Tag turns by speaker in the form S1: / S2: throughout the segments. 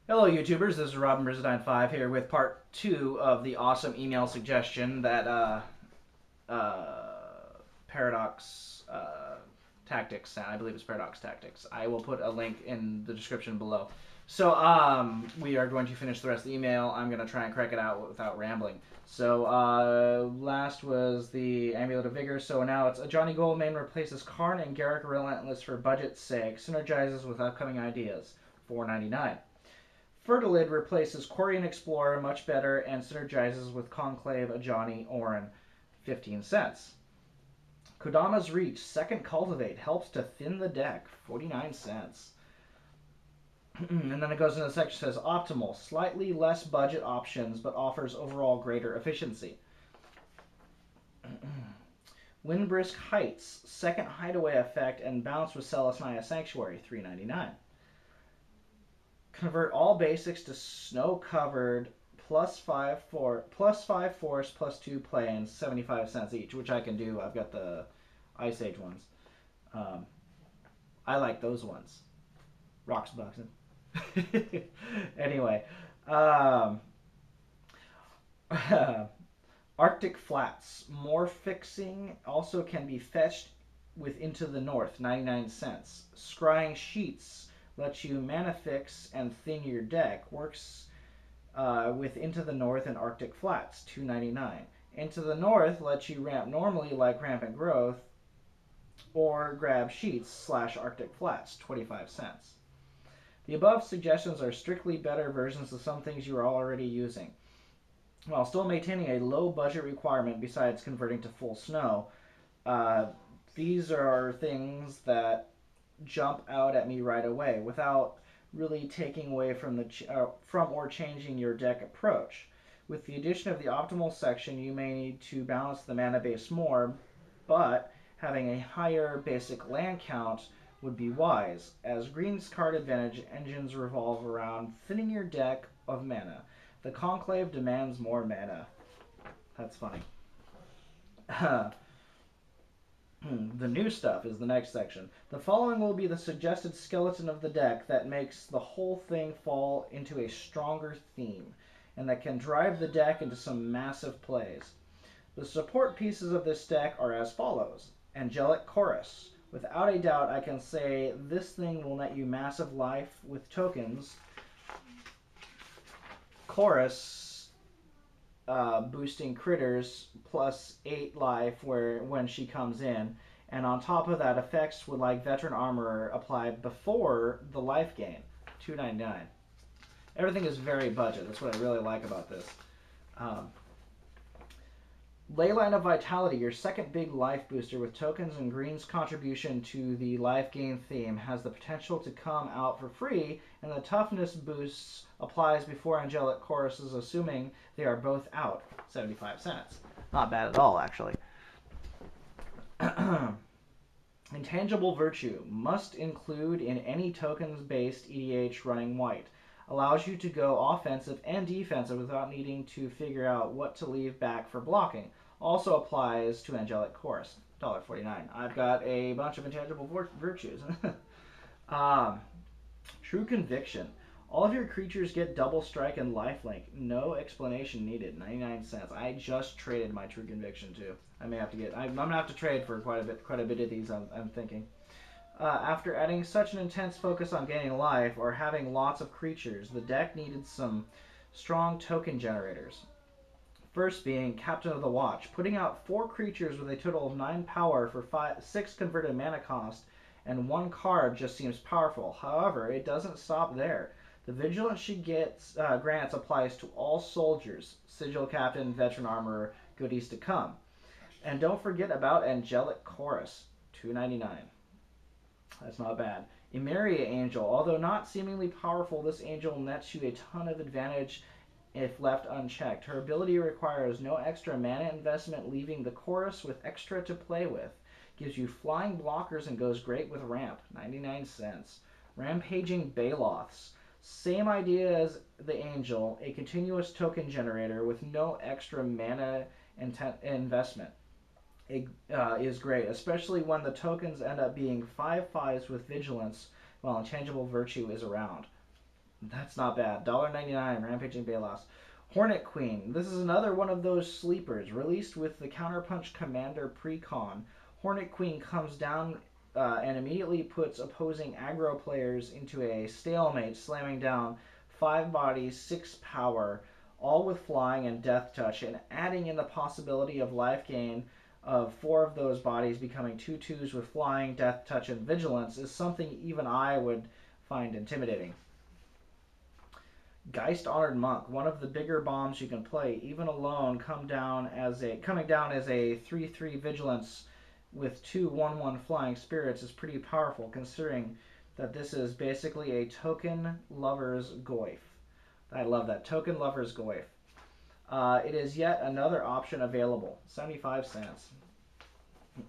S1: Hello, YouTubers. This is Robin5 here with part 2 of the awesome email suggestion that Paradox Tactics sent. I believe it's Paradox Tactics. I will put a link in the description below. So we are going to finish the rest of the email. I'm going to try and crack it out without rambling. So last was the Amulet of Vigor. So now it's a Johnny Goldman replaces Karn and Garrick Relentless for budget's sake. Synergizes with upcoming ideas. $4.99. Fertilid replaces Quarian Explorer much better and synergizes with Conclave Ajani Orin 15 cents. Kodama's Reach Second Cultivate helps to thin the deck 49 cents. And then it goes into the section that says Optimal, slightly less budget options but offers overall greater efficiency. Windbrisk Heights Second Hideaway Effect and Bounce with Celestia Sanctuary $3.99. Convert all basics to snow-covered +5 force +2 planes, 75 cents each, which I can do. I've got the Ice Age ones. I like those ones. Rocks boxing. Anyway, Arctic Flats. More fixing also can be fetched with Into the North, 99 cents. Scrying Sheets lets you mana fix and thin your deck. Works with Into the North and Arctic Flats, $2.99. Into the North lets you ramp normally like Rampant Growth, or grab Sheets / Arctic Flats, 25 cents. The above suggestions are strictly better versions of some things you are already using, while still maintaining a low budget requirement besides converting to full snow. These are things that jump out at me right away without really taking away from or changing your deck approach. With the addition of the optimal section, you may need to balance the mana base more, but having a higher basic land count would be wise, as green's card advantage engines revolve around thinning your deck of mana. The Conclave demands more mana. That's funny. The new stuff is the next section. The following will be the suggested skeleton of the deck that makes the whole thing fall into a stronger theme, and that can drive the deck into some massive plays. The support pieces of this deck are as follows. Angelic Chorus. Without a doubt, I can say this thing will net you massive life with tokens. Chorus boosting critters +8 life when she comes in, and on top of that, effects would like Veteran Armor apply before the life gain, $2.99. Everything is very budget. That's what I really like about this. Leyline of Vitality, your second big life booster with tokens and green's contribution to the life gain theme, has the potential to come out for free, and the toughness boosts applies before Angelic Choruses, assuming they are both out, 75 cents. Not bad at all, actually. Intangible Virtue must include in any tokens-based EDH running white. Allows you to go offensive and defensive without needing to figure out what to leave back for blocking. Also applies to Angelic Chorus, $1.49. I've got a bunch of Intangible Virtues. True Conviction. All of your creatures get double strike and lifelink. No explanation needed. 99 cents. I just traded my True Conviction too. I may have to get. I'm gonna have to trade for quite a bit of these. I'm thinking. After adding such an intense focus on gaining life or having lots of creatures, the deck needed some strong token generators. First being Captain of the Watch, putting out 4 creatures with a total of 9 power for 6 converted mana cost and 1 card just seems powerful. However, it doesn't stop there. The vigilance she grants applies to all soldiers, Sigil Captain, Veteran Armor, goodies to come. And don't forget about Angelic Chorus, $2.99. That's not bad. Emeria Angel. Although not seemingly powerful, this angel nets you a ton of advantage if left unchecked. Her ability requires no extra mana investment, leaving the chorus with extra to play with. Gives you flying blockers and goes great with ramp, 99 cents. Rampaging Baloths. Same idea as the angel, a continuous token generator with no extra mana investment. Is great, especially when the tokens end up being 5/5s with vigilance while Intangible Virtue is around. That's not bad. $1.99, Rampaging Balos. Hornet Queen. This is another one of those sleepers. Released with the Counterpunch Commander Precon. Hornet Queen comes down and immediately puts opposing aggro players into a stalemate, slamming down 5 bodies, 6 power, all with flying and death touch, and adding in the possibility of life gain of 4 of those bodies becoming 2/2s with flying, death touch, and vigilance is something even I would find intimidating. Geist Honored Monk, one of the bigger bombs you can play, even alone, coming down as a 3/3 vigilance with 2 1/1 flying spirits is pretty powerful, considering that this is basically a token lover's goif. I love that. Token lover's goif. It is yet another option available. 75 cents.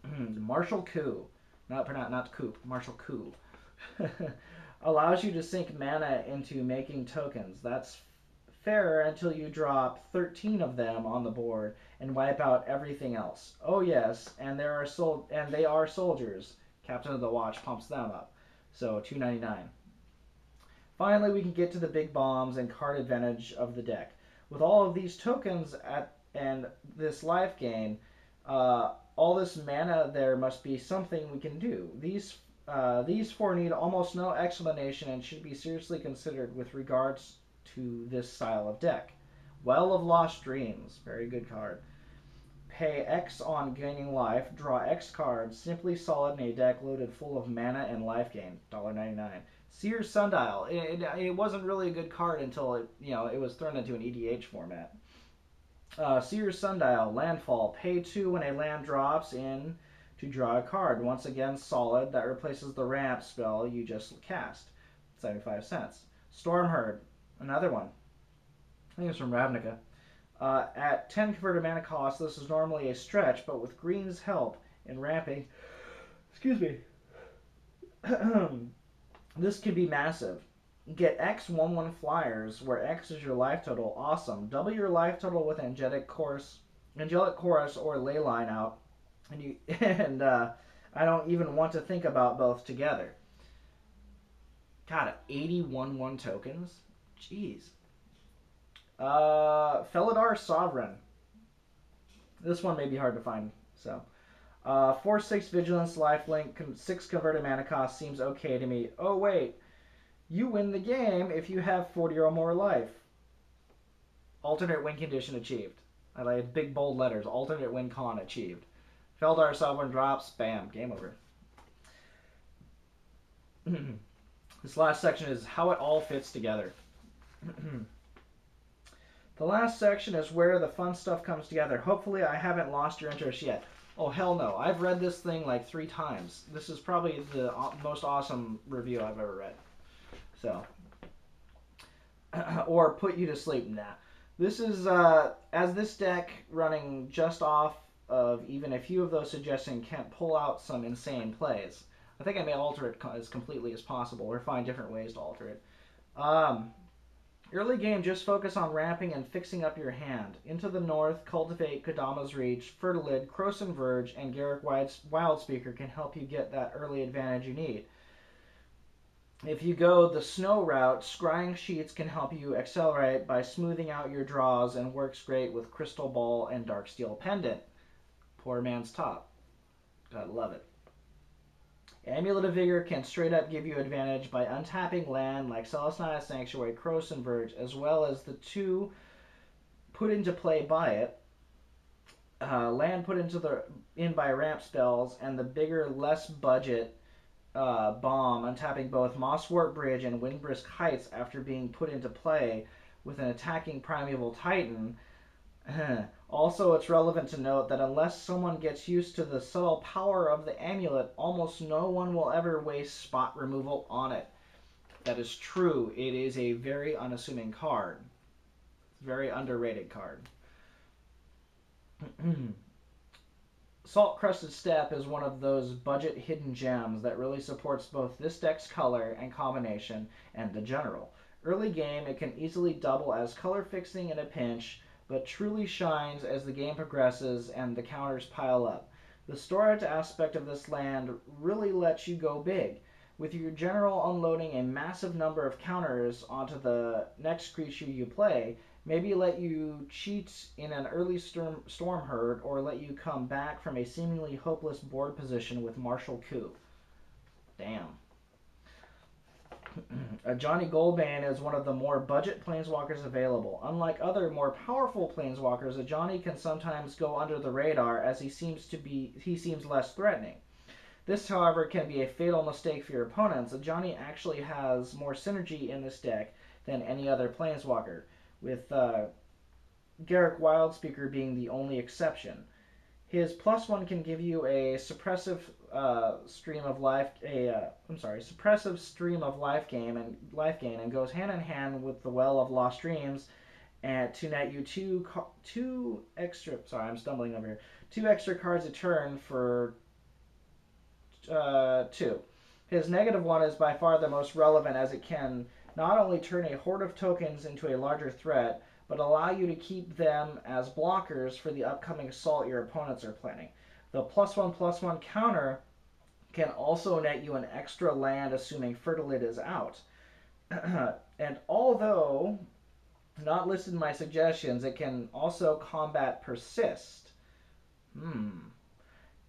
S1: Martial Coup. Not Coop. Martial Coup. Allows you to sink mana into making tokens. That's fair until you drop 13 of them on the board and wipe out everything else. Oh yes, and they are soldiers. Captain of the Watch pumps them up. So $2.99. Finally, we can get to the big bombs and card advantage of the deck. With all of these tokens and this life gain, all this mana, there must be something we can do. These 4 need almost no explanation and should be seriously considered with regards to this style of deck. Well of Lost Dreams, very good card. Pay X on gaining life, draw X cards, simply solid in a deck loaded full of mana and life gain, $1.99. Seer's Sundial, it wasn't really a good card until it was thrown into an EDH format. Seer's Sundial, landfall, pay 2 when a land drops in to draw a card. Once again, solid. That replaces the ramp spell you just cast. 75 cents. Stormherd, another one. I think it's from Ravnica. At 10 converted mana cost, this is normally a stretch, but with green's help in ramping, excuse me, this can be massive. Get X 1/1 flyers, where X is your life total. Awesome. Double your life total with Angelic Chorus or Leyline out. And I don't even want to think about both together. God, 81 tokens? Jeez. Felidar Sovereign. This one may be hard to find. So, 4/6 Vigilance, Lifelink, 6 converted mana cost seems okay to me. Oh wait, you win the game if you have 40 or more life. Alternate win condition achieved. I like big bold letters. Alternate win con achieved. Felidar Sovereign drops, bam, game over. This last section is how it all fits together. The last section is where the fun stuff comes together. Hopefully I haven't lost your interest yet. Oh, hell no. I've read this thing like 3 times. This is probably the most awesome review I've ever read. So, or put you to sleep. Nah. This is, as this deck running just off of even a few of those suggestions can't pull out some insane plays. I think I may alter it as completely as possible or find different ways to alter it. Early game, just focus on ramping and fixing up your hand. Into the north, cultivate Kodama's Reach, Fertilid, Croson Verge, and Garruk Wildspeaker can help you get that early advantage you need. If you go the snow route, Scrying Sheets can help you accelerate by smoothing out your draws and works great with Crystal Ball and Darksteel Pendant. Poor man's top. Gotta love it. Amulet of Vigor can straight up give you advantage by untapping land like Celestina Sanctuary, Croson Verge, as well as the 2 put into play by it. Land put in by ramp spells, and the bigger, less budget bomb untapping both Mosswort Bridge and Windbrisk Heights after being put into play with an attacking Primeval Titan. Also, it's relevant to note that unless someone gets used to the subtle power of the amulet, almost no one will ever waste spot removal on it. That is true. It is a very unassuming card. Very underrated card. Salt Crusted Steppe is one of those budget hidden gems that really supports both this deck's color and combination and the general. Early game, it can easily double as color fixing in a pinch, but truly shines as the game progresses and the counters pile up. The storage aspect of this land really lets you go big. With your general unloading a massive number of counters onto the next creature you play, maybe let you cheat in an early storm herd, or let you come back from a seemingly hopeless board position with Martial Coup. Damn. Johnny Goldbane is one of the more budget planeswalkers available. Unlike other more powerful planeswalkers, a Johnny can sometimes go under the radar as he seems less threatening. This, however, can be a fatal mistake for your opponents. A Johnny actually has more synergy in this deck than any other planeswalker, with Garruk Wildspeaker being the only exception. His +1 can give you a suppressive suppressive stream of life gain and goes hand in hand with the Well of Lost Dreams, and to net you two extra. Sorry, I'm stumbling over here. 2 extra cards a turn for 2. His -1 is by far the most relevant, as it can not only turn a horde of tokens into a larger threat, but allow you to keep them as blockers for the upcoming assault your opponents are planning. The +1/+1 counter can also net you an extra land, assuming Fertilid is out. And although not listed in my suggestions, it can also combat Persist.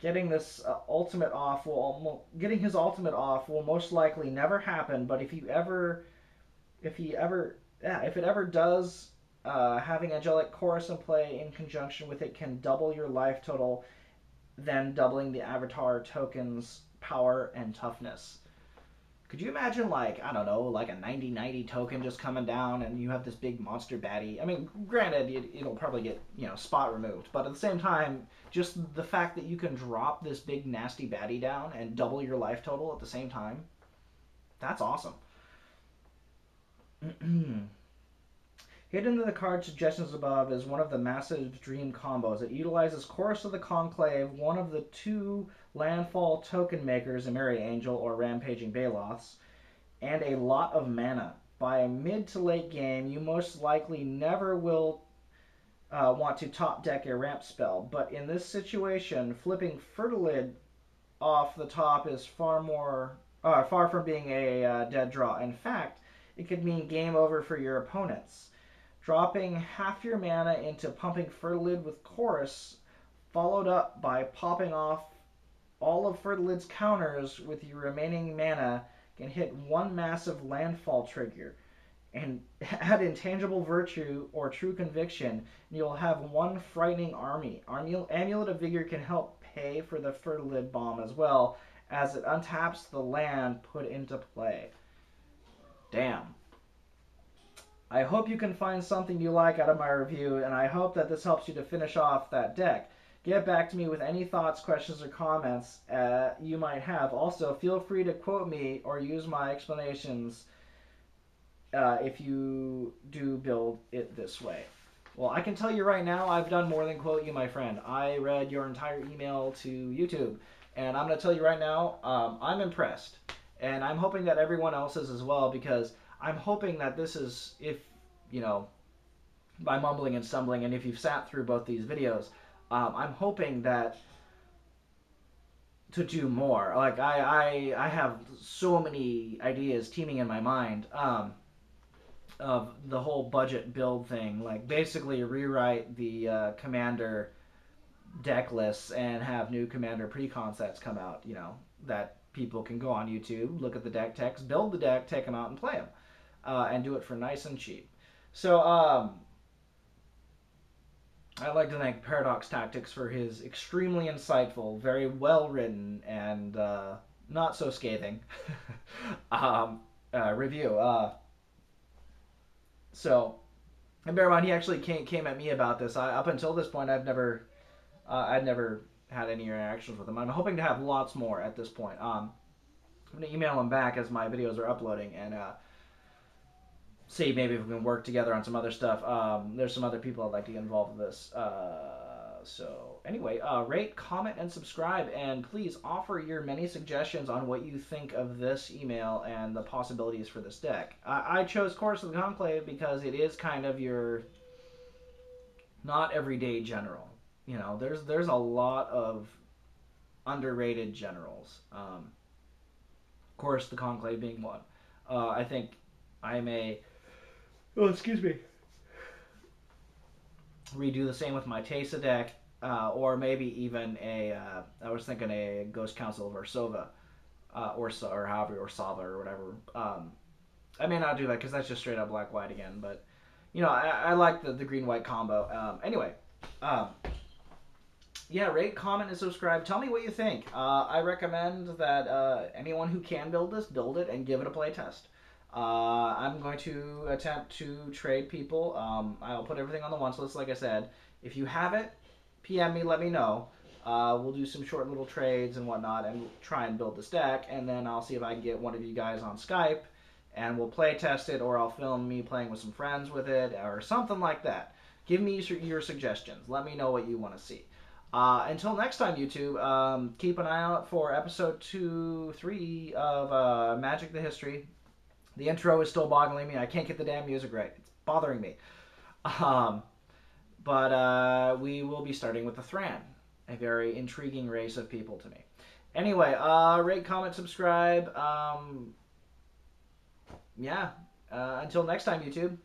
S1: Getting his ultimate off will most likely never happen. But if it ever does, having Angelic Chorus in play in conjunction with it can double your life total, then doubling the avatar token's power and toughness. Could you imagine, like, I don't know, like a 90/90 token just coming down and you have this big monster baddie? I mean, granted, it'll probably get, spot removed. But at the same time, just the fact that you can drop this big nasty baddie down and double your life total at the same time, that's awesome. Hidden in the card suggestions above is one of the massive dream combos. It utilizes Chorus of the Conclave, one of the 2 landfall token makers, Emiri Angel or Rampaging Baloths, and a lot of mana. By mid to late game, you most likely never will want to top deck a ramp spell, but in this situation, flipping Fertilid off the top is far from being a dead draw. In fact, it could mean game over for your opponents. Dropping half your mana into pumping Fertilid with Chorus, followed up by popping off all of Fertilid's counters with your remaining mana, can hit one massive landfall trigger. And add Intangible Virtue or True Conviction, and you'll have one frightening army. Amulet of Vigor can help pay for the Fertilid bomb as well, as it untaps the land put into play. Damn. I hope you can find something you like out of my review, and I hope that this helps you to finish off that deck. Get back to me with any thoughts, questions, or comments you might have. Also, feel free to quote me or use my explanations if you do build it this way. Well, I can tell you right now, I've done more than quote you, my friend. I read your entire email to YouTube, and I'm going to tell you right now, I'm impressed. And I'm hoping that everyone else is as well, because I'm hoping that this is, if, by mumbling and stumbling, and if you've sat through both these videos, I'm hoping that to do more. Like, I have so many ideas teeming in my mind of the whole budget build thing. Like, basically rewrite the Commander deck lists and have new Commander precon sets come out, that people can go on YouTube, look at the deck text, build the deck, take them out and play them. And do it for nice and cheap. So, I'd like to thank Paradoxtactics for his extremely insightful, very well written, and not so scathing review. And bear in mind, he actually came at me about this. Up until this point, I'd never had any interactions with him. I'm hoping to have lots more at this point. I'm going to email him back as my videos are uploading and see maybe if we can work together on some other stuff. There's some other people I'd like to get involved with this. So anyway, rate, comment, and subscribe, and please offer your many suggestions on what you think of this email and the possibilities for this deck. I chose Chorus of the Conclave because it is kind of your not everyday general. There's a lot of underrated generals. Of course, the Conclave being one. I think I may, oh, excuse me, redo the same with my Tesa deck, or maybe even I was thinking a Ghost Council of Ursova, or however, or Sava or whatever. I may not do that because that's just straight up black white again. But I like the green white combo. Anyway, yeah, rate, comment, and subscribe. Tell me what you think. I recommend that anyone who can build this, build it and give it a playtest. I'm going to attempt to trade people. I'll put everything on the once list, like I said. If you have it, PM me, let me know. We'll do some short little trades and whatnot and try and build this deck. And then I'll see if I can get one of you guys on Skype and we'll play test it, or I'll film me playing with some friends with it or something like that. Give me your suggestions. Let me know what you want to see. Until next time, YouTube, keep an eye out for episode 2-3 of Magic the History. The intro is still boggling me. I can't get the damn music right. It's bothering me. But we will be starting with the Thran, a very intriguing race of people to me. Anyway, rate, comment, subscribe. Yeah. Until next time, YouTube.